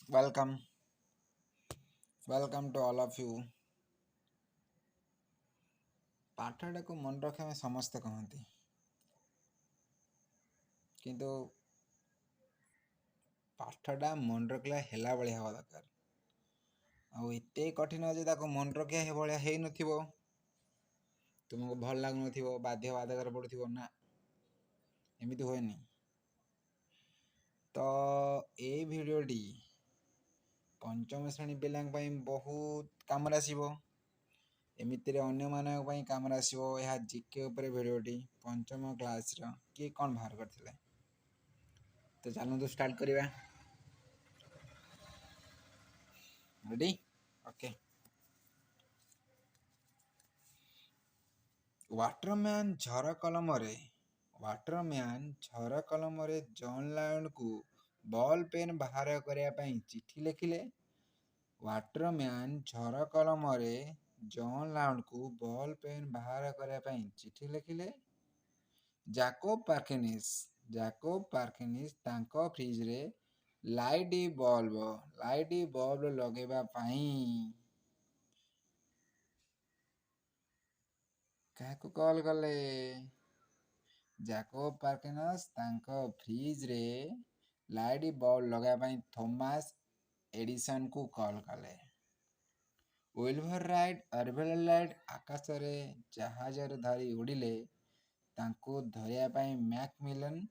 Welcome, welcome to all of you. ପାଠଟାକୁ ମନେ ରଖିବା ପାଇଁ ସମସ୍ତେ କହନ୍ତି, କିନ୍ତୁ ପାଠଟା ମନେ ରଖିଲେ ହେଲା ଭଳିଆ ହେବା ଦରକାର। ଆଉ ଏତେ କଠିନ ଯେ ତାକୁ ମନେ ରଖିବା ଭଳିଆ ହେଇନଥିବ, ତୁମକୁ ଭଲ ଲାଗୁନଥିବ, ବାଧ୍ୟ ବାଧକରେ ପଡ଼ୁଥିବ, ନା ଏମିତି ହୁଏନି। ତ ଏଇ ଭିଡ଼ିଓଟି ପଞ୍ଚମ ଶ୍ରେଣୀ ପିଲାଙ୍କ ପାଇଁ ବହୁତ କାମରେ ଆସିବ। ଏମିତିରେ ଅନ୍ୟମାନଙ୍କ ପାଇଁ କାମରେ ଆସିବ। ଏହା ଜିକେ ଉପରେ ଭିଡ଼ିଓଟି ପଞ୍ଚମ କ୍ଲାସ୍ର କିଏ କ'ଣ ବାହାର କରିଥିଲେ। ତ ଚାଲନ୍ତୁ ଷ୍ଟାର୍ଟ କରିବା। ରେଡି? ଓକେ। ୱାଟରମ୍ୟାନ୍ ଝର କଲମରେ ଜନ୍ ଲାୟନ୍କୁ ବଲ୍ ପେନ୍ ବାହାର କରିବା ପାଇଁ ଚିଠି ଲେଖିଲେ। ୱାଟରମ୍ୟାନ୍ ଝର କଲମରେ ଜନ୍ ଲାୟନ୍କୁ ବଲ୍ ପେନ୍ ବାହାର କରିବା ପାଇଁ ଚିଠି ଲେଖିଲେ। ଜାକୋବ ପାର୍କିନ୍ସ ତାଙ୍କ ଫ୍ରିଜରେ ଲାଇଟ୍ ବଲ୍ବ ଲଗାଇବା ପାଇଁ କାହାକୁ କଲ୍ କଲେ? ଜାକୋବ ପାର୍କିନ୍ସ ତାଙ୍କ ଫ୍ରିଜରେ ଲାଇଟ୍ ବଲ୍ବ ଲଗାଇବା ପାଇଁ ଥୋମାସ୍ ଏଡିସନ୍କୁ କଲ୍ କଲେ। ୱିଲ୍ବର୍ ଆକାଶରେ ଜାହାଜରେ ଧରି ଉଡ଼ିଲେ। ତାଙ୍କୁ ଧରିବା ପାଇଁ ମ୍ୟାକ୍ମିଲନ୍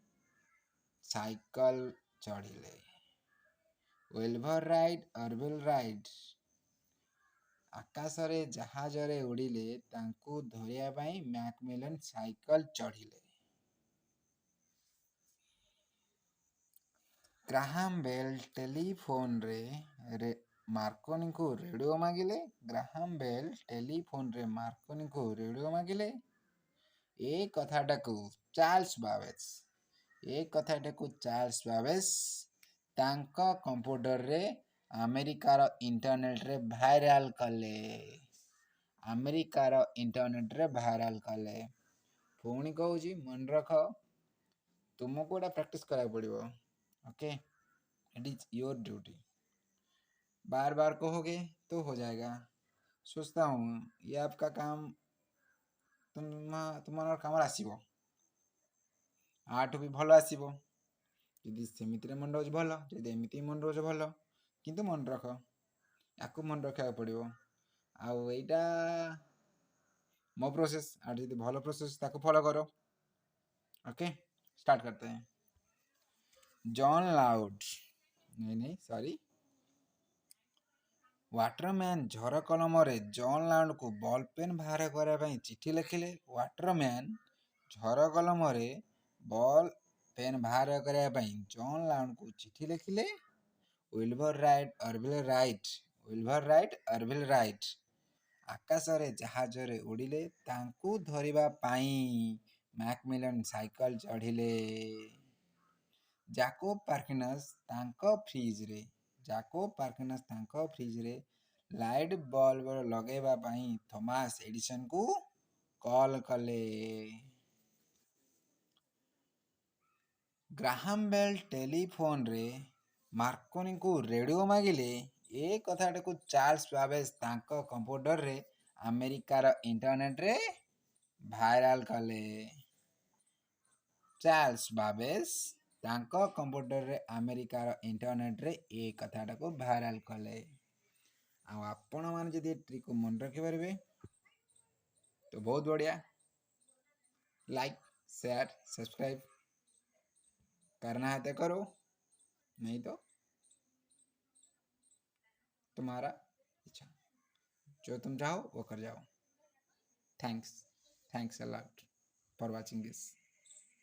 ସାଇକେଲ ଚଢ଼ିଲେ। ୱିଲ୍ବର୍ ଆକାଶରେ ଜାହାଜରେ ଉଡ଼ିଲେ। ତାଙ୍କୁ ଧରିବା ପାଇଁ ମ୍ୟାକ୍ମିଲନ୍ ସାଇକେଲ ଚଢ଼ିଲେ। ଗ୍ରାହାମ୍ ବେଲ୍ ଟେଲିଫୋନ୍ରେ ମାର୍କୋନିଙ୍କୁ ରେଡ଼ିଓ ମାଗିଲେ। ଏ କଥାଟାକୁ ଚାର୍ଲ୍ସ ବାବେଜ୍ ତାଙ୍କ କମ୍ପ୍ୟୁଟରରେ ଆମେରିକାର ଇଣ୍ଟରନେଟ୍ରେ ଭାଇରାଲ୍ କଲେ। ପୁଣି କହୁଛି, ମନେ ରଖ, ତୁମକୁ ଏଇଟା ପ୍ରାକ୍ଟିସ୍ କରିବାକୁ ପଡ଼ିବ। Okay, it is your duty. बार बार कहोगे तो हो जाएगा। सोचता हूँ ये आपका काम तुम्हारा काम आसब। आठ भी भल आसब। यदि सेमिति मन रोज भल, यदि एमती मन रोज भल, किंतु मन रख, याकू मन रखा पड़ो। आईटा मो प्रोसेस, और यदि भल प्रोसेस ताको फॉलो करो। ओके, स्टार्ट करते हैं। ୱାଟରମ୍ୟାନ୍ ଝର କଲମରେ ଜନ୍ ଲାୟନ୍କୁ ବଲ୍ ପେନ୍ ବାହାର କରିବା ପାଇଁ ଚିଠି ଲେଖିଲେ। ୱାଟରମ୍ୟାନ୍ ଝର କଲମରେ ବଲ୍ ପେନ୍ ବାହାର କରିବା ପାଇଁ ଜନ୍ ଲାୟନ୍କୁ ଚିଠି ଲେଖିଲେ। ୱିଲ୍ବର୍ ରାଇଟ୍ ଆକାଶରେ ଜାହାଜରେ ଉଡ଼ିଲେ। ତାଙ୍କୁ ଧରିବା ପାଇଁ ମ୍ୟାକ୍ମିଲନ୍ ସାଇକେଲ ଚଢ଼ିଲେ। ଜାକୋବ ପାର୍କିନ୍ସ ତାଙ୍କ ଫ୍ରିଜରେ ଲାଇଟ୍ ବଲ୍ବ ଲଗାଇବା ପାଇଁ ଥୋମାସ୍ ଏଡିସନ୍କୁ କଲ୍ କଲେ। ଗ୍ରାହାମ୍ ବେଲ୍ ଟେଲିଫୋନ୍ରେ ମାର୍କୋନିଙ୍କୁ ରେଡ଼ିଓ ମାଗିଲେ। ଏ କଥାଟାକୁ ଚାର୍ଲ୍ସ ବାବେଜ୍ ତାଙ୍କ କମ୍ପ୍ୟୁଟରରେ ଆମେରିକାର ଇଣ୍ଟରନେଟ୍ରେ ଭାଇରାଲ୍ କଲେ। ଚାର୍ଲ୍ସ ବାବେଜ୍ ତାଙ୍କ କମ୍ପ୍ୟୁଟରରେ ଆମେରିକାର ଇଣ୍ଟରନେଟ୍ରେ ଏ କଥାଟାକୁ ଭାଇରାଲ୍ କଲେ। ଆଉ ଆପଣମାନେ ଯଦି ଏ ଟ୍ରିକ୍କୁ ମନେ ରଖିପାରିବେ ତ ବହୁତ ବଢ଼ିଆ। लाइक, शेयर, सब्सक्राइब करना है तो करो, नहीं तो तुम्हारा इच्छा, जो तुम चाहो वो कर जाओ। Thanks a lot for watching this.